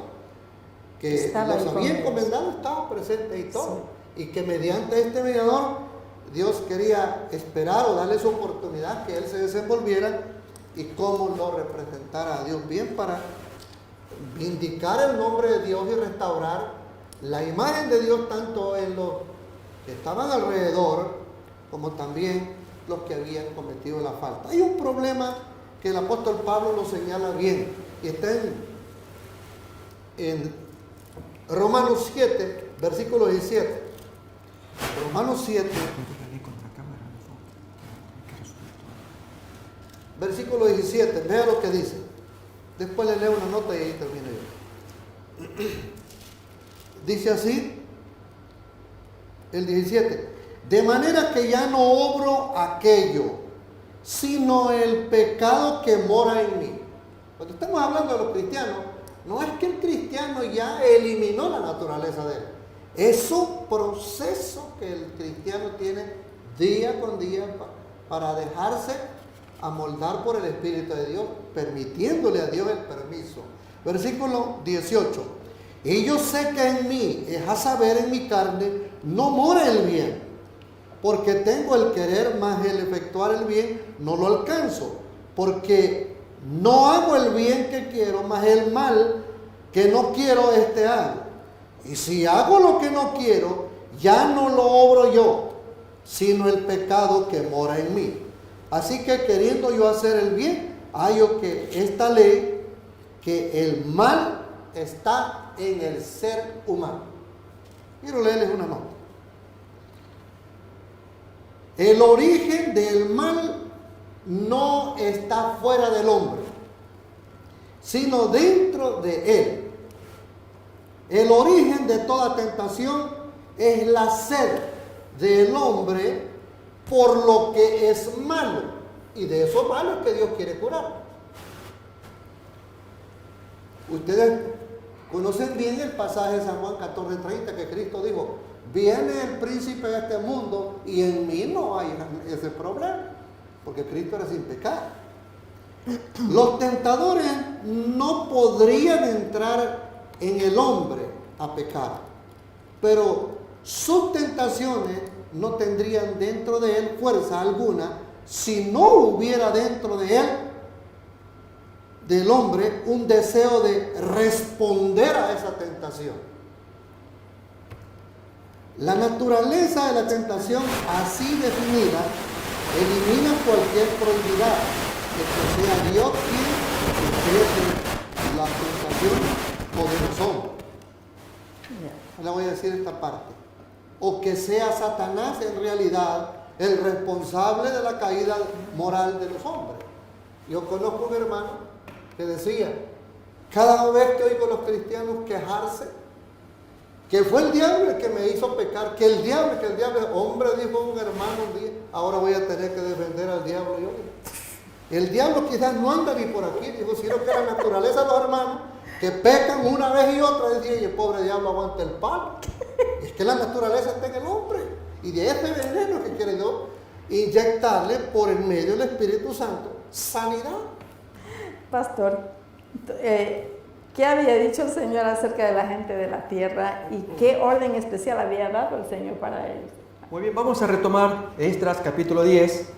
que los había encomendado estaba presente y todo, sí. Y que mediante este mediador Dios quería esperar o darle su oportunidad que él se desenvolviera y cómo lo representara a Dios bien para vindicar el nombre de Dios y restaurar la imagen de Dios tanto en los que estaban alrededor como también los que habían cometido la falta. Hay un problema que el apóstol Pablo lo señala bien y está en Romanos 7, versículo 17. Romanos 7, versículo 17, vea lo que dice. Después le leo una nota y ahí termino yo. Dice así, el 17, de manera que ya no obro aquello, sino el pecado que mora en mí. Cuando estamos hablando de los cristianos, no es que el cristiano ya eliminó la naturaleza de él. Es un proceso que el cristiano tiene día con día para dejarse amoldar por el Espíritu de Dios, permitiéndole a Dios el permiso. Versículo 18. Y yo sé que en mí, es a saber en mi carne, no mora el bien, porque tengo el querer, más el efectuar el bien no lo alcanzo, porque no hago el bien que quiero, más el mal que no quiero hago. Y si hago lo que no quiero, ya no lo obro yo, sino el pecado que mora en mí. Así que queriendo yo hacer el bien, hallo que esta ley, que el mal está en el ser humano. Quiero leerles una nota. El origen del mal no está fuera del hombre, sino dentro de él. El origen de toda tentación es la sed del hombre por lo que es malo, y de eso malo es que Dios quiere curar. Ustedes conocen bien el pasaje de San Juan 14:30 que Cristo dijo: viene el príncipe de este mundo y en mí no hay ese problema, porque Cristo era sin pecado. Los tentadores no podrían entrar en el hombre a pecar, pero sus tentaciones no tendrían dentro de él fuerza alguna si no hubiera dentro de él, del hombre, un deseo de responder a esa tentación. La naturaleza de la tentación así definida elimina cualquier probabilidad de que sea Dios quien cree la tentación o de los hombres. Le voy a decir esta parte. O que sea Satanás en realidad el responsable de la caída moral de los hombres. Yo conozco un hermano que decía, cada vez que oigo a los cristianos quejarse, que fue el diablo el que me hizo pecar, que el diablo, hombre, dijo un hermano un día, ahora voy a tener que defender al diablo yo. El diablo quizás no anda ni por aquí, dijo, sino que la naturaleza de los hermanos, que pecan una vez y otra, decía, y el pobre diablo aguanta el palo. Es que la naturaleza está en el hombre, y de ese veneno que quiere Dios inyectarle por el medio del Espíritu Santo sanidad. Pastor, ¿qué había dicho el Señor acerca de la gente de la tierra y qué orden especial había dado el Señor para ellos? Muy bien, vamos a retomar Esdras capítulo 10.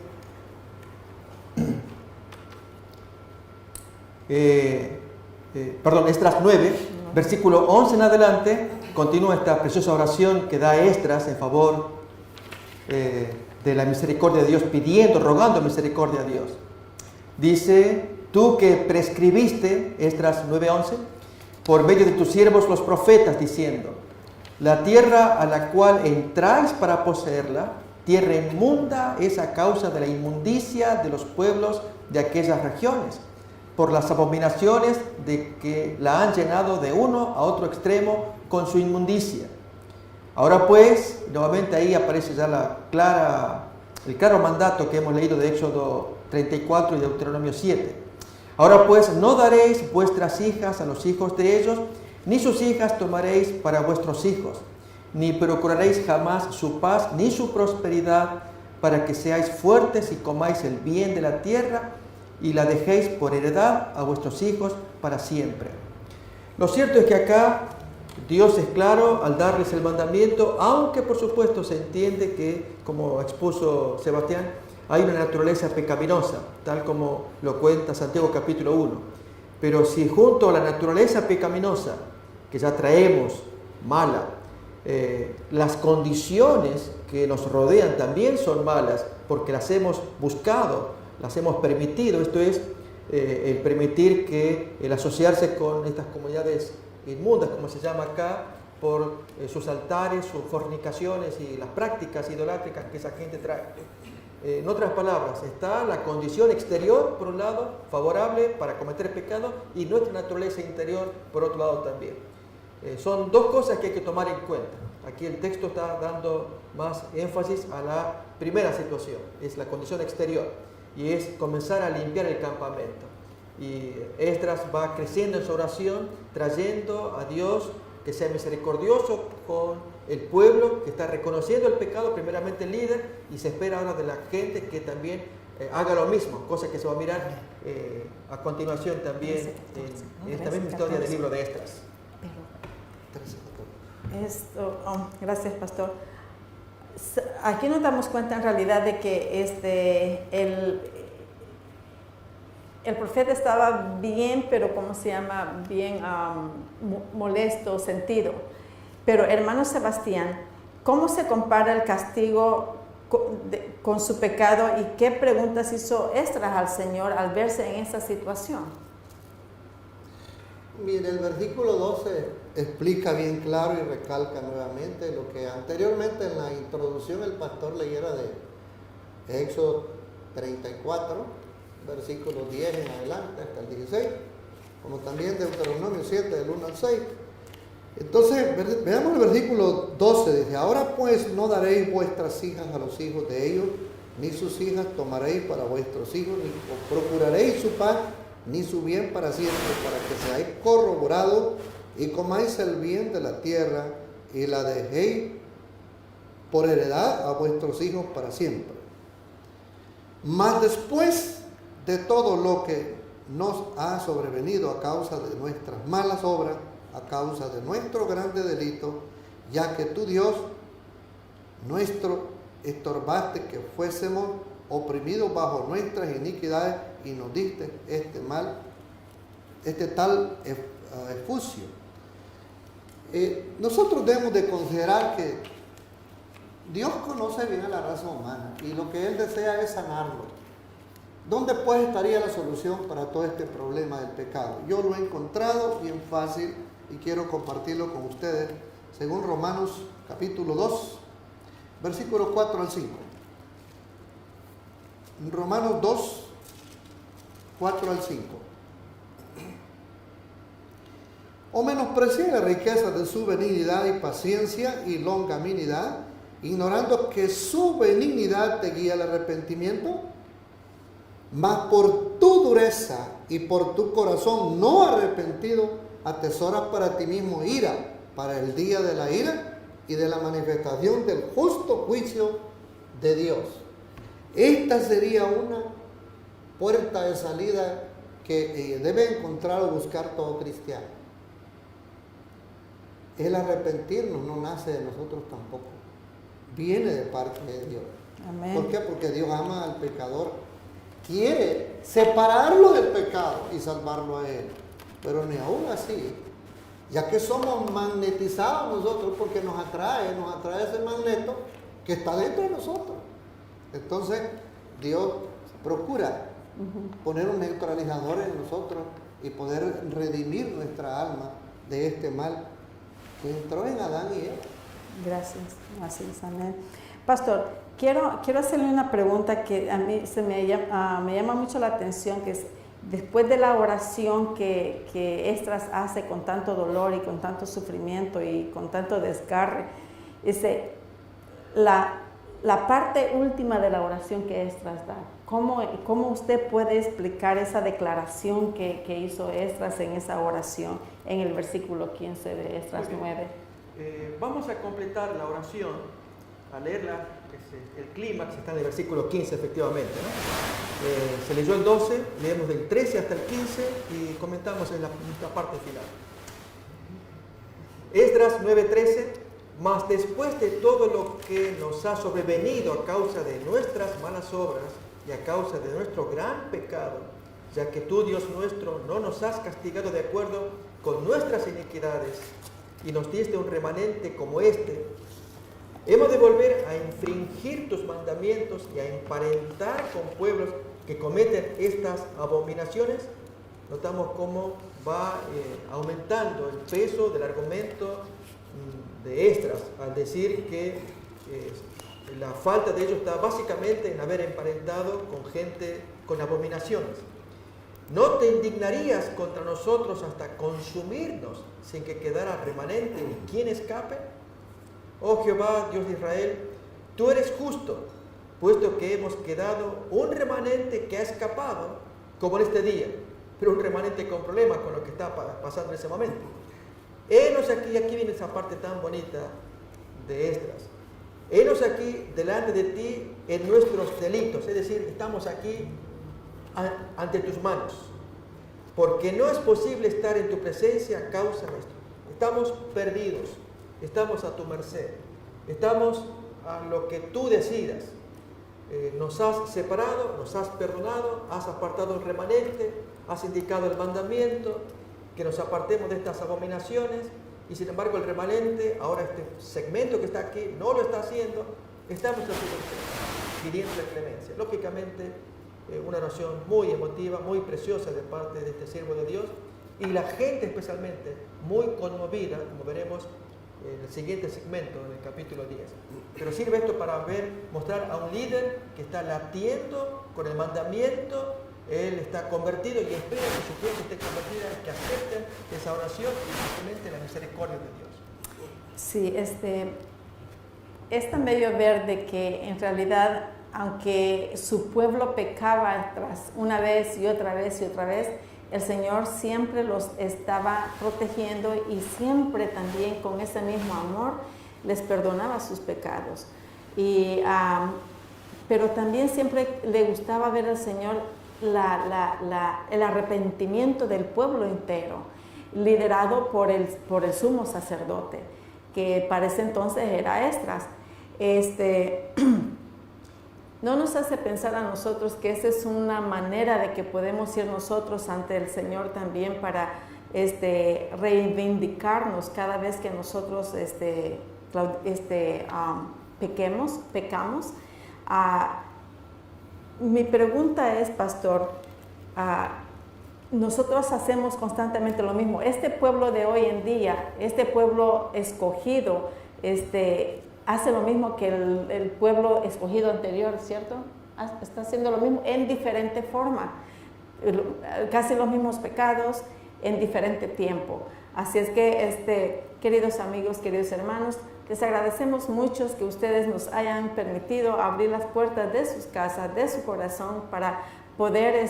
Esdras 9, versículo 11 en adelante, continúa esta preciosa oración que da Esdras en favor de la misericordia de Dios, pidiendo, rogando misericordia a Dios. Dice: tú que prescribiste, Esdras 9:11, por medio de tus siervos los profetas, diciendo: la tierra a la cual entráis para poseerla, tierra inmunda es a causa de la inmundicia de los pueblos de aquellas regiones, por las abominaciones de que la han llenado de uno a otro extremo con su inmundicia. Ahora pues, nuevamente ahí aparece ya el claro mandato que hemos leído de Éxodo 34 y Deuteronomio 7. Ahora pues, no daréis vuestras hijas a los hijos de ellos, ni sus hijas tomaréis para vuestros hijos, ni procuraréis jamás su paz ni su prosperidad, para que seáis fuertes y comáis el bien de la tierra y la dejéis por heredad a vuestros hijos para siempre. Lo cierto es que acá Dios es claro al darles el mandamiento, aunque por supuesto se entiende que, como expuso Sebastián, hay una naturaleza pecaminosa, tal como lo cuenta Santiago capítulo 1. Pero si junto a la naturaleza pecaminosa que ya traemos, mala, las condiciones que nos rodean también son malas, porque las hemos buscado, las hemos permitido. Esto es el permitir que el asociarse con estas comunidades inmundas, como se llama acá, por sus altares, sus fornicaciones y las prácticas idolátricas que esa gente trae. En otras palabras, está la condición exterior, por un lado, favorable para cometer pecado, y nuestra naturaleza interior, por otro lado, también. Son dos cosas que hay que tomar en cuenta. Aquí el texto está dando más énfasis a la primera situación, es la condición exterior, y es comenzar a limpiar el campamento. Y Esdras va creciendo en su oración, trayendo a Dios que sea misericordioso con el pueblo que está reconociendo el pecado, primeramente el líder, y se espera ahora de la gente que también haga lo mismo, cosa que se va a mirar a continuación también en esta misma historia del libro de Esdras. Gracias, pastor. Aquí nos damos cuenta en realidad de que el profeta estaba bien, pero bien molesto, sentido. Pero hermano Sebastián, ¿cómo se compara el castigo con su pecado y qué preguntas hizo Esdras al Señor al verse en esa situación? Mire, el versículo 12 explica bien claro y recalca nuevamente lo que anteriormente en la introducción el pastor leyera de Éxodo 34, versículos 10 en adelante hasta el 16, como también Deuteronomio 7 del 1 al 6. Entonces, veamos el versículo 12, dice: ahora pues no daréis vuestras hijas a los hijos de ellos, ni sus hijas tomaréis para vuestros hijos, ni procuraréis su paz, ni su bien para siempre, para que seáis corroborados y comáis el bien de la tierra y la dejéis por heredad a vuestros hijos para siempre. Mas después de todo lo que nos ha sobrevenido a causa de nuestras malas obras, a causa de nuestro grande delito, ya que tú, Dios nuestro, estorbaste que fuésemos oprimidos bajo nuestras iniquidades y nos diste este tal efucio. Nosotros debemos de considerar que Dios conoce bien a la raza humana y lo que Él desea es sanarlo. ¿Dónde pues estaría la solución para todo este problema del pecado? Yo lo he encontrado bien fácil y quiero compartirlo con ustedes según Romanos capítulo 2, versículos 4 al 5. Romanos 2, 4 al 5. O menosprecié la riqueza de su benignidad y paciencia y longanimidad, ignorando que su benignidad te guía al arrepentimiento, mas por tu dureza y por tu corazón no arrepentido, atesoras para ti mismo ira, para el día de la ira y de la manifestación del justo juicio de Dios. Esta sería una puerta de salida que debe encontrar o buscar todo cristiano. El arrepentirnos no nace de nosotros tampoco, viene de parte de Dios. Amén. ¿Por qué? Porque Dios ama al pecador, quiere separarlo del pecado y salvarlo a él, pero ni aún así, ya que somos magnetizados nosotros, porque nos atrae ese magneto que está dentro de nosotros. Entonces Dios procura poner un neutralizador en nosotros y poder redimir nuestra alma de este mal que entró en Adán y Eva. Gracias, así es, amén. Pastor, quiero hacerle una pregunta que a mí me llama mucho la atención, que es después de la oración que Esdras hace con tanto dolor y con tanto sufrimiento y con tanto desgarre, la parte última de la oración que Esdras da. ¿Cómo usted puede explicar esa declaración que hizo Esdras en esa oración, en el versículo 15 de Esdras 9? Vamos a completar la oración, a leerla, el clímax está en el versículo 15 efectivamente, ¿no? Se leyó el 12, leemos del 13 hasta el 15 y comentamos en la parte final. Esdras 9:13. Mas después de todo lo que nos ha sobrevenido a causa de nuestras malas obras y a causa de nuestro gran pecado, ya que tú, Dios nuestro, no nos has castigado de acuerdo con nuestras iniquidades y nos diste un remanente como este, hemos de volver a infringir tus mandamientos y a emparentar con pueblos que cometen estas abominaciones. Notamos cómo va aumentando el peso del argumento de Esdras al decir que la falta de ellos está básicamente en haber emparentado con gente con abominaciones. ¿No te indignarías contra nosotros hasta consumirnos sin que quedara remanente ni quien escape? Oh Jehová, Dios de Israel, tú eres justo, puesto que hemos quedado un remanente que ha escapado, como en este día, pero un remanente con problemas con lo que está pasando en ese momento. Henos aquí viene esa parte tan bonita de Esdras. Henos aquí delante de ti en nuestros delitos, es decir, estamos aquí ante tus manos, porque no es posible estar en tu presencia a causa nuestra. Estamos perdidos, estamos a tu merced, estamos a lo que tú decidas. Nos has separado, nos has perdonado, has apartado el remanente, has indicado el mandamiento, que nos apartemos de estas abominaciones, y sin embargo el remanente, ahora este segmento que está aquí, no lo está haciendo, estamos a su merced, pidiendo clemencia. Lógicamente, una oración muy emotiva, muy preciosa de parte de este siervo de Dios, y la gente especialmente muy conmovida, como veremos en el siguiente segmento, en el capítulo 10. Pero sirve esto para mostrar a un líder que está latiendo con el mandamiento. Él está convertido y espera que su gente esté convertida, que acepten esa oración y simplemente la misericordia de Dios. Sí, es tan bello ver de que en realidad, aunque su pueblo pecaba una vez y otra vez y otra vez, el Señor siempre los estaba protegiendo y siempre también con ese mismo amor les perdonaba sus pecados. Pero también siempre le gustaba ver al Señor el arrepentimiento del pueblo entero, liderado por el sumo sacerdote, que para ese entonces era Esdras. No nos hace pensar a nosotros que esa es una manera de que podemos ir nosotros ante el Señor también para reivindicarnos cada vez que nosotros pecamos. Mi pregunta es, pastor, nosotros hacemos constantemente lo mismo. Este pueblo de hoy en día, este pueblo escogido, hace lo mismo que el pueblo escogido anterior, ¿cierto? Está haciendo lo mismo en diferente forma, casi los mismos pecados en diferente tiempo. Así es que, queridos amigos, queridos hermanos, les agradecemos mucho que ustedes nos hayan permitido abrir las puertas de sus casas, de su corazón, para poder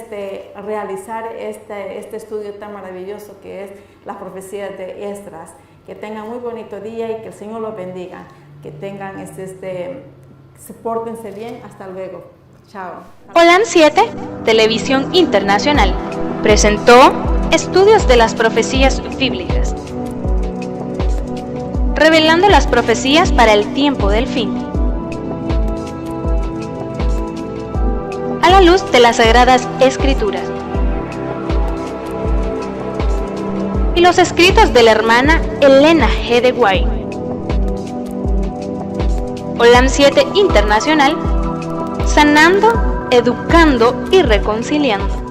realizar este estudio tan maravilloso que es las profecías de Esdras. Que tengan muy bonito día y que el Señor los bendiga. Que tengan, pórtense bien. Hasta luego. Chao. Holam 7, Televisión Internacional, presentó Estudios de las Profecías Bíblicas, revelando las profecías para el tiempo del fin, a la luz de las Sagradas Escrituras y los escritos de la hermana Elena G. de White. Holam 7 Internacional, sanando, educando y reconciliando.